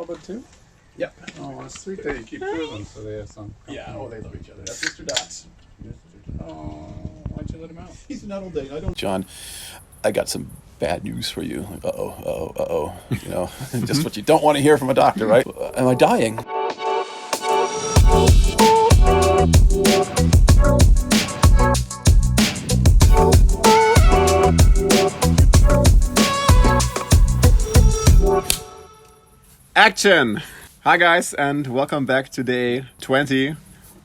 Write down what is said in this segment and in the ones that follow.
Albert too? Yep. Oh, it's sweet that you keep two of them so they have some. Yeah, oh, they love each other. That's Mr. Dots. Oh, why'd you let him out? He's not all day. I don't. John, I got some bad news for you. Like, uh-oh. You know, just what you don't want to hear from a doctor, right? Am I dying? Action! Hi guys, and welcome back to day 20.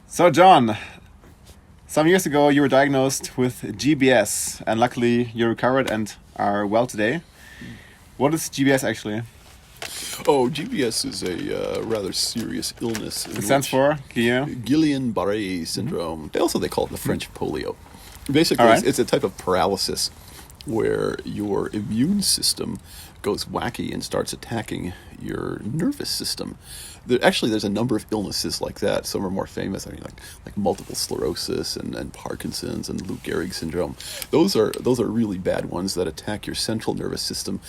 So John, some years ago you were diagnosed with GBS, and luckily you recovered and are well today. What is GBS actually? Oh, GBS is a rather serious illness. It stands for Guillain-Barré syndrome. They call it the French polio. Basically, All right. it's a type of paralysis where your immune system goes wacky and starts attacking your nervous system. There's a number of illnesses like that. Some are more famous. I mean, like multiple sclerosis and Parkinson's and Lou Gehrig syndrome. Those are really bad ones that attack your central nervous system,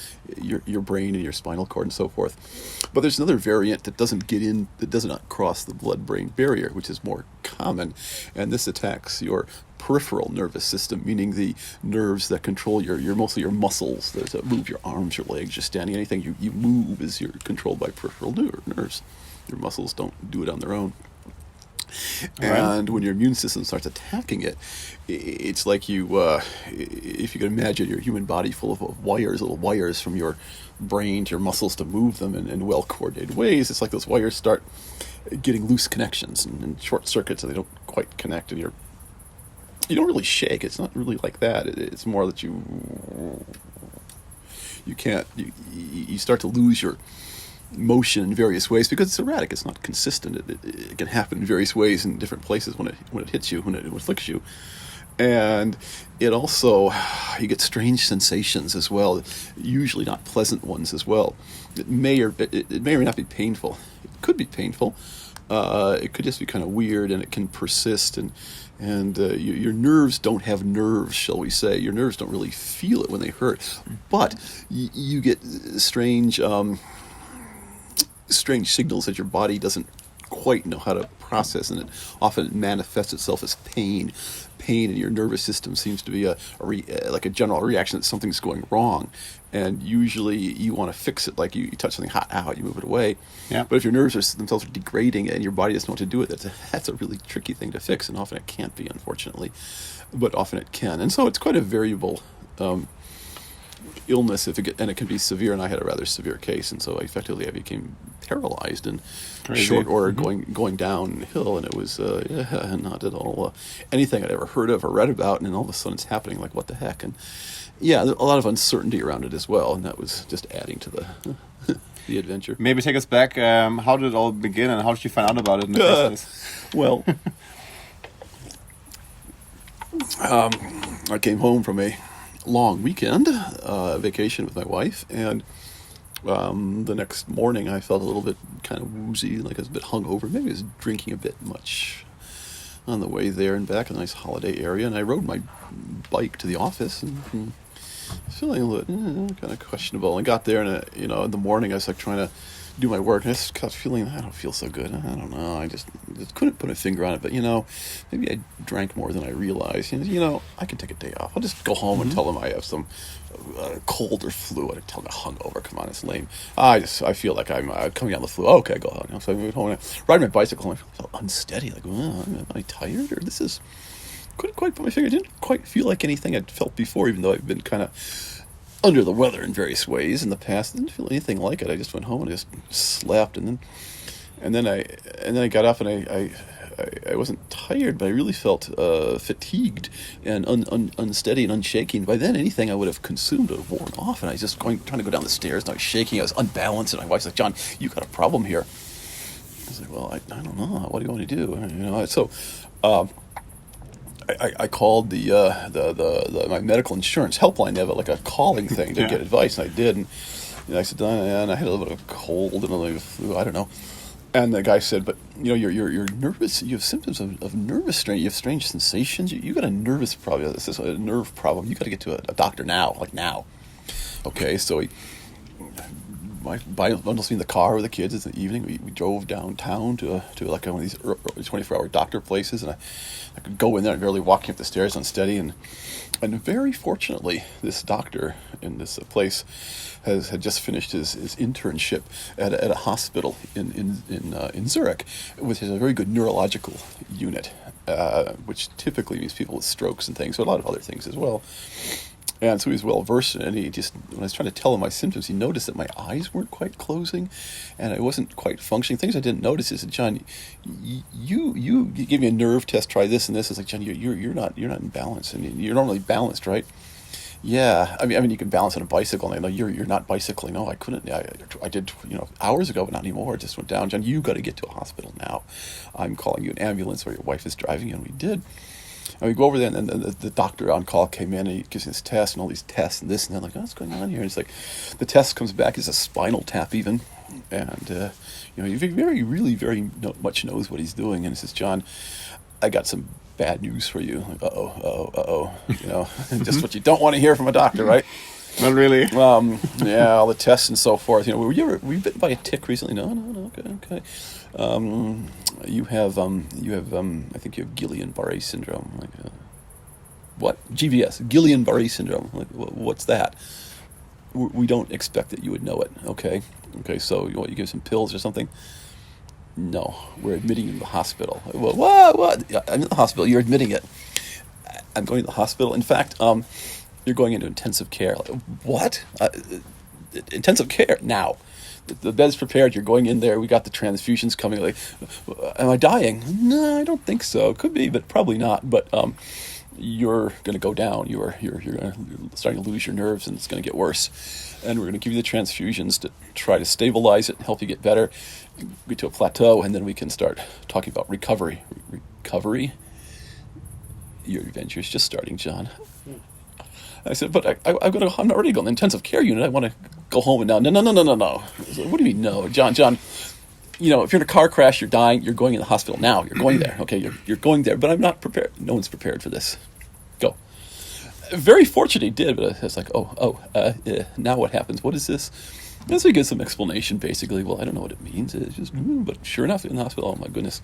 your brain and your spinal cord and so forth. But there's another variant that does not cross the blood-brain barrier, which is more common, and this attacks your peripheral nervous system, meaning the nerves that control mostly your muscles that move your arms, your legs, your standing. Anything you move is controlled by peripheral nerves. Your muscles don't do it on their own. And when your immune system starts attacking it, it's like if you can imagine your human body full of little wires from your brain to your muscles to move them in well-coordinated ways. It's like those wires start getting loose connections and short circuits, and they don't quite connect, and you don't really shake. It's not really like that. It's more that you start to lose your motion in various ways because it's erratic. It's not consistent. It can happen in various ways in different places when it hits you, when it afflicts you. And it also, you get strange sensations as well, usually not pleasant ones as well. It may or may not be painful. It could be painful. It could just be kind of weird, and it can persist, and your nerves don't have nerves, shall we say. Your nerves don't really feel it when they hurt, but you get strange signals that your body doesn't quite know how to process, and it often manifests itself as pain. Pain in your nervous system seems to be like a general reaction that something's going wrong, and usually you want to fix it. Like you touch something hot, you move it away. Yeah. But if your nerves themselves are degrading and your body doesn't know what to do with it, that's a really tricky thing to fix, and often it can't be, unfortunately, but often it can. And so it's quite a variable illness and it can be severe, and I had a rather severe case, and so effectively I became paralyzed in short order, going downhill, and it was not at all anything I'd ever heard of or read about, and then all of a sudden it's happening. Like, what the heck? And a lot of uncertainty around it as well, and that was just adding to the adventure. Maybe take us back. How did it all begin, and how did you find out about it in the first place? Well, I came home from a long weekend vacation with my wife, and the next morning I felt a little bit kind of woozy, like I was a bit hungover. Maybe I was drinking a bit much on the way there and back, a nice holiday area, and I rode my bike to the office and feeling a little kind of questionable. I got there, and in the morning I was like trying to do my work, and I just kept feeling, I don't feel so good. I don't know. I just couldn't put a finger on it, but maybe I drank more than I realized. I can take a day off. I'll just go home and tell them I have some cold or flu. I tell them I'm hungover. Come on, it's lame. I feel like I'm coming down the flu. Okay, go on. So I moved home and I ride my bicycle, and I felt unsteady. Like, am I tired, or this is? Couldn't quite put my finger. I didn't quite feel like anything I'd felt before, even though I've been kind of under the weather in various ways in the past. I didn't feel anything like it. I just went home and I just slept, and then I got up, and I wasn't tired, but I really felt fatigued and unsteady and unshaking. By then, anything I would have consumed would have worn off, and I was just trying to go down the stairs, and I was shaking. I was unbalanced, and my wife's like, "John, you got a problem here." I was like, "Well, I don't know. What do you want me to do?" So I called my medical insurance helpline. They have a calling thing to get advice, and I did. And I said, and I had a little bit of a cold and a little bit of flu. I don't know. And the guy said, but you're nervous. You have symptoms of nervous strain. You have strange sensations. You got a nervous problem. This is a nerve problem. You got to get to a doctor now, like now. Okay, so he my bundles me in the car with the kids in the evening. We drove downtown to like one of these 24-hour doctor places, and I could go in there and barely walking up the stairs unsteady. And very fortunately, this doctor in this place had just finished his internship at a hospital in Zurich, which has a very good neurological unit, which typically means people with strokes and things, but a lot of other things as well. And so he was well versed in it, and he just, when I was trying to tell him my symptoms, he noticed that my eyes weren't quite closing, and I wasn't quite functioning. Things I didn't notice is that, John, you give me a nerve test, try this and this. It's like, John, you're not in balance, and you're normally balanced, right? Yeah, I mean, you can balance on a bicycle, and I know you're not bicycling. No, I couldn't. I did, hours ago, but not anymore. It just went down. John, you got to get to a hospital now. I'm calling you an ambulance, or your wife is driving you, and we did. And we go over there, and then the doctor on call came in, and he gives me this test and all these tests and this and that. Like, what's going on here? And it's like, the test comes back as a spinal tap even, and he very much knows what he's doing. And he says, John, I got some bad news for you. Like, uh-oh. Just what you don't want to hear from a doctor, right? Not really. Yeah, all the tests and so forth. Were you bitten by a tick recently? No. Okay. You have I think you have Guillain-Barré syndrome. Like, what? GBS, Guillain-Barré syndrome. Like, what's that? We don't expect that you would know it. Okay. So you give some pills or something? No, we're admitting you to the hospital. What? I'm in the hospital. You're admitting it. I'm going to the hospital. In fact, you're going into intensive care. Like, what? Intensive care now. The bed's prepared. You're going in there. We got the transfusions coming. Like, am I dying? No, I don't think so. Could be, but probably not. But you're going to go down. You're starting to lose your nerves, and it's going to get worse. And we're going to give you the transfusions to try to stabilize it, help you get better, get to a plateau, and then we can start talking about recovery. Recovery? Your adventure's just starting, John. I said, but I'm not ready to go in the intensive care unit. I want to go home and now. No. Said, what do you mean no? John, if you're in a car crash, you're dying, you're going in the hospital now. You're going there. Okay, you're going there, but I'm not prepared. No one's prepared for this. Go. Very fortunate he did, but I was like, now what happens? What is this? And so he gives some explanation, basically. Well, I don't know what it means. It's just, but sure enough, in the hospital, oh my goodness.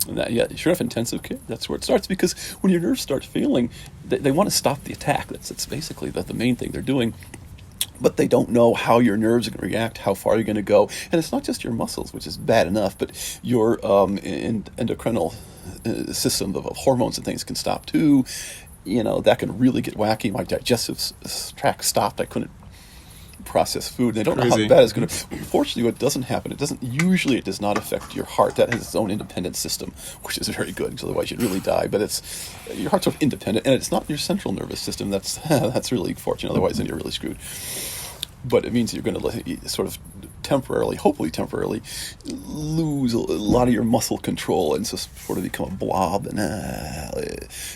And sure enough, intensive care, that's where it starts. Because when your nerves start failing, they want to stop the attack. That's basically the main thing they're doing. But they don't know how your nerves are going to react, how far you're going to go. And it's not just your muscles, which is bad enough, but your endocrinal system of hormones and things can stop too. That can really get wacky. My digestive tract stopped. I couldn't process food. They don't know how bad it's going to. Fortunately, what doesn't happen, it does not affect your heart. That has its own independent system, which is very good, because otherwise you'd really die. But your heart's sort of independent, and it's not your central nervous system. That's really fortunate. Otherwise, then you're really screwed. But it means you're going to sort of hopefully temporarily, lose a lot of your muscle control and just sort of become a blob.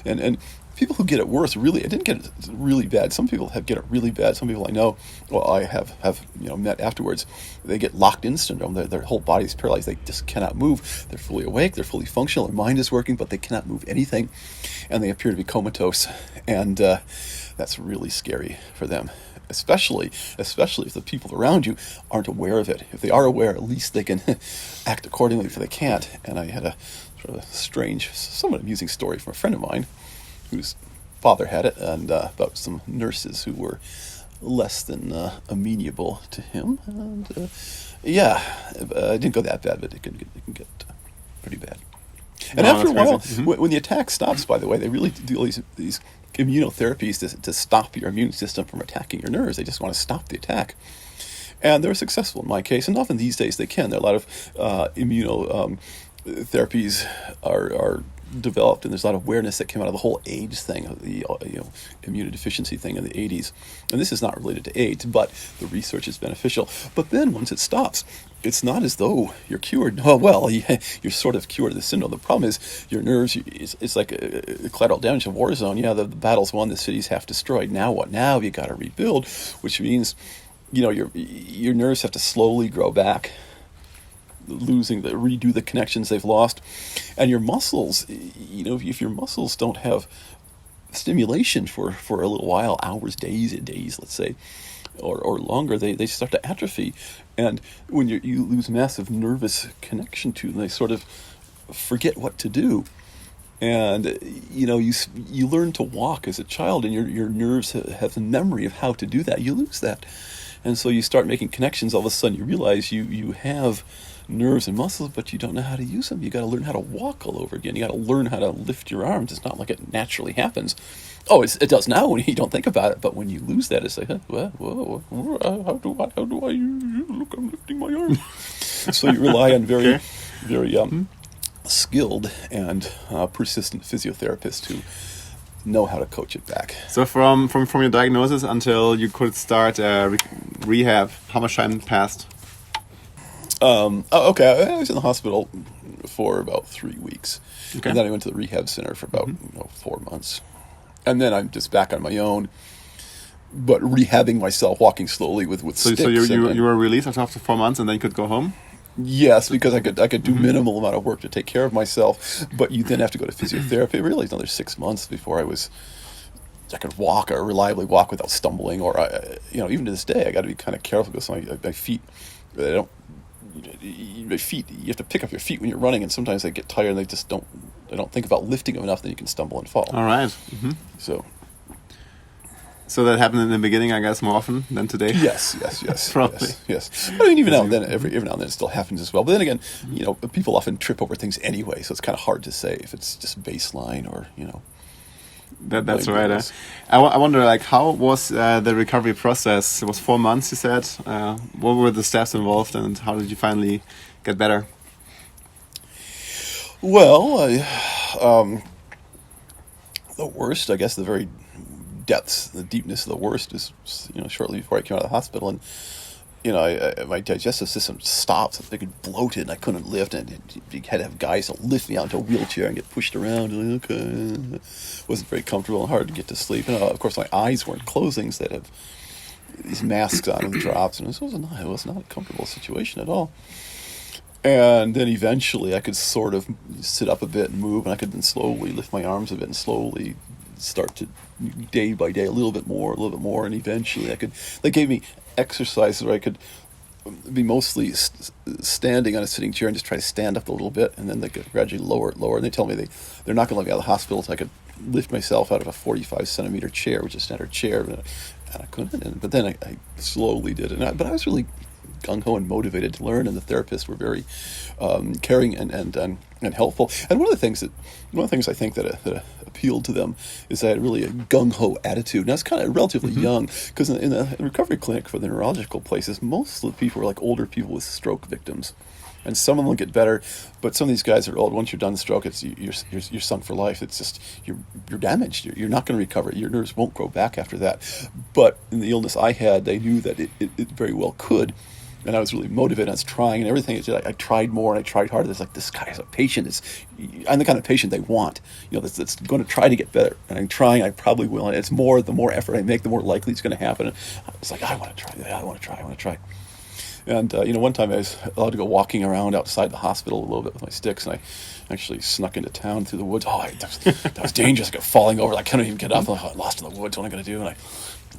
And people who get it worse, really, I didn't get it really bad. Some people get it really bad. Some people I know, I have met afterwards, they get locked-in syndrome. Their whole body is paralyzed. They just cannot move. They're fully awake. They're fully functional. Their mind is working, but they cannot move anything, and they appear to be comatose. And that's really scary for them. Especially if the people around you aren't aware of it. If they are aware, at least they can act accordingly. If they can't, and I had a sort of strange, somewhat amusing story from a friend of mine whose father had it, and about some nurses who were less than amenable to him. And it didn't go that bad, but it can get pretty bad. And after a while, when the attack stops, by the way, they really do all these immunotherapies to stop your immune system from attacking your nerves. They just want to stop the attack. And they're successful in my case, and often these days they can. There are a lot of immunotherapies are developed, and there's a lot of awareness that came out of the whole AIDS thing, the immunodeficiency thing in the 80s. And this is not related to AIDS, but the research is beneficial. But then once it stops, it's not as though you're cured. Oh, well, you're sort of cured of the syndrome. The problem is your nerves, it's like a collateral damage of war zone. Yeah, the battle's won, the city's half destroyed. Now what? Now you got to rebuild, which means, your nerves have to slowly grow back, redo the connections they've lost. And your muscles, if your muscles don't have stimulation for a little while, hours, days, let's say, or longer, they start to atrophy. And when you lose massive nervous connection to them, they sort of forget what to do. And you learn to walk as a child, and your nerves have the memory of how to do that. You lose that, and so you start making connections. All of a sudden, you realize you have nerves and muscles, but you don't know how to use them. You got to learn how to walk all over again. You got to learn how to lift your arms. It's not like it naturally happens. Oh, it does now when you don't think about it. But when you lose that, it's like, whoa, how do I? Look, I'm lifting my arm. So you rely on very skilled and persistent physiotherapists who know how to coach it back. So from your diagnosis until you could start rehab, how much time passed? Okay, I was in the hospital for about 3 weeks. Okay. And then I went to the rehab center for about 4 months. And then I'm just back on my own, but rehabbing myself, walking slowly with sticks. So you were released after 4 months, and then you could go home? Yes, because I could do minimal amount of work to take care of myself, but you then have to go to physiotherapy. Really, another 6 months before I could walk or reliably walk without stumbling. Or even to this day, I got to be kind of careful because my feet, you have to pick up your feet when you're running, and sometimes they get tired and they don't think about lifting them enough, then you can stumble and fall. All right. So that happened in the beginning, I guess, more often than today? Yes. Probably. Yes. I mean, even now and then, every now and then it still happens as well. But then again, people often trip over things anyway, so it's kind of hard to say if it's just baseline or, That's right. I wonder, how was the recovery process? It was 4 months, you said. What were the steps involved, and how did you finally get better? Well, the worst, I guess, the very the deepness of the worst is, shortly before I came out of the hospital, and my digestive system stopped. I could bloated, and I couldn't lift, and you had to have guys to lift me out into a wheelchair and get pushed around. And wasn't very comfortable and hard to get to sleep. And of course, my eyes weren't closing, so they'd have these masks on and drops, and it was not a comfortable situation at all. And then eventually, I could sort of sit up a bit and move, and I could then slowly lift my arms a bit and slowly start to, day by day, a little bit more, and eventually they gave me exercises where I could be mostly standing on a sitting chair and just try to stand up a little bit, and then they could gradually lower it, and they tell me they're not going to let me out of the hospital so I could lift myself out of a 45-centimeter chair, which is a standard chair, and I couldn't. But then I slowly did it, but I was really gung-ho and motivated to learn, and the therapists were very caring and helpful. And one of the things I think that appealed to them is I had really a gung-ho attitude. And I was kind of relatively young, because in the recovery clinic for the neurological places, most of the people were like older people with stroke victims. And some of them will get better, but some of these guys are old. Once you're done the stroke, you're sunk for life. It's just you're damaged. You're not going to recover. Your nerves won't grow back after that. But in the illness I had, they knew that it very well could. And I was really motivated. I was trying, and everything. I tried more, and I tried harder. It's like, this guy is a patient. I'm the kind of patient they want. That's going to try to get better. And I'm trying. I probably will. And the more effort I make, the more likely it's going to happen. And I was like, I want to try. I want to try. And one time I was allowed to go walking around outside the hospital a little bit with my sticks, and I actually snuck into town through the woods. That was dangerous. I got falling over. I couldn't even get up. I'm lost in the woods. What am I going to do? And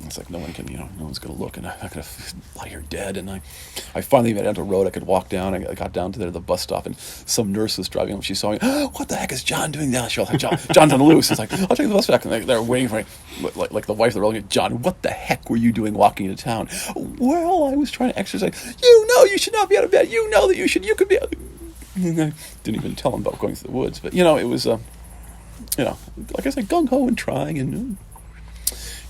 it's like no one's going to look, and I'm not going to lie here dead. And I finally made it onto a road I could walk down. I got down to the bus stop, and some nurse was driving. And she saw me. What the heck is John doing now? She was like, John's on the loose. It's like, I'll take the bus back. And they're waiting for me, like the wife of the road. John, what the heck were you doing walking into town? Well, I was trying to exercise. You should not be out of bed. You know that you could be. And I didn't even tell him about going through the woods, but it was like I said, gung ho and trying, and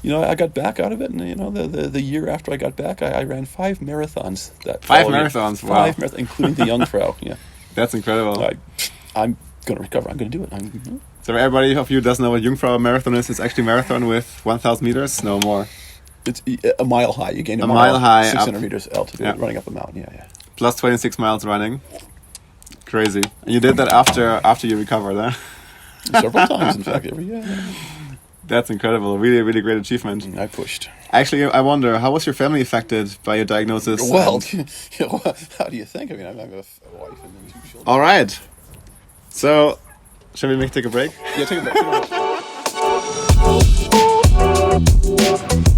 I got back out of it, and the year after I got back, I ran 5 marathons. Five marathons, wow! 5 marathons, including the Jungfrau. Yeah, that's incredible. I'm going to recover. I'm going to do it. So everybody of you doesn't know what Jungfrau marathon is. It's actually a marathon with 1,000 meters, no more. It's a mile high. You gain a mile high, 600 meters altitude, running up a mountain. Yeah. Plus 26 miles running. Crazy. And you did that after you recovered, huh? Several times, in fact, every year. That's incredible. Really, really great achievement. I pushed. Actually, I wonder, how was your family affected by your diagnosis? Well, how do you think? I mean, I have a wife and 2 children. All right. So, shall we take a break? Yeah, take a break.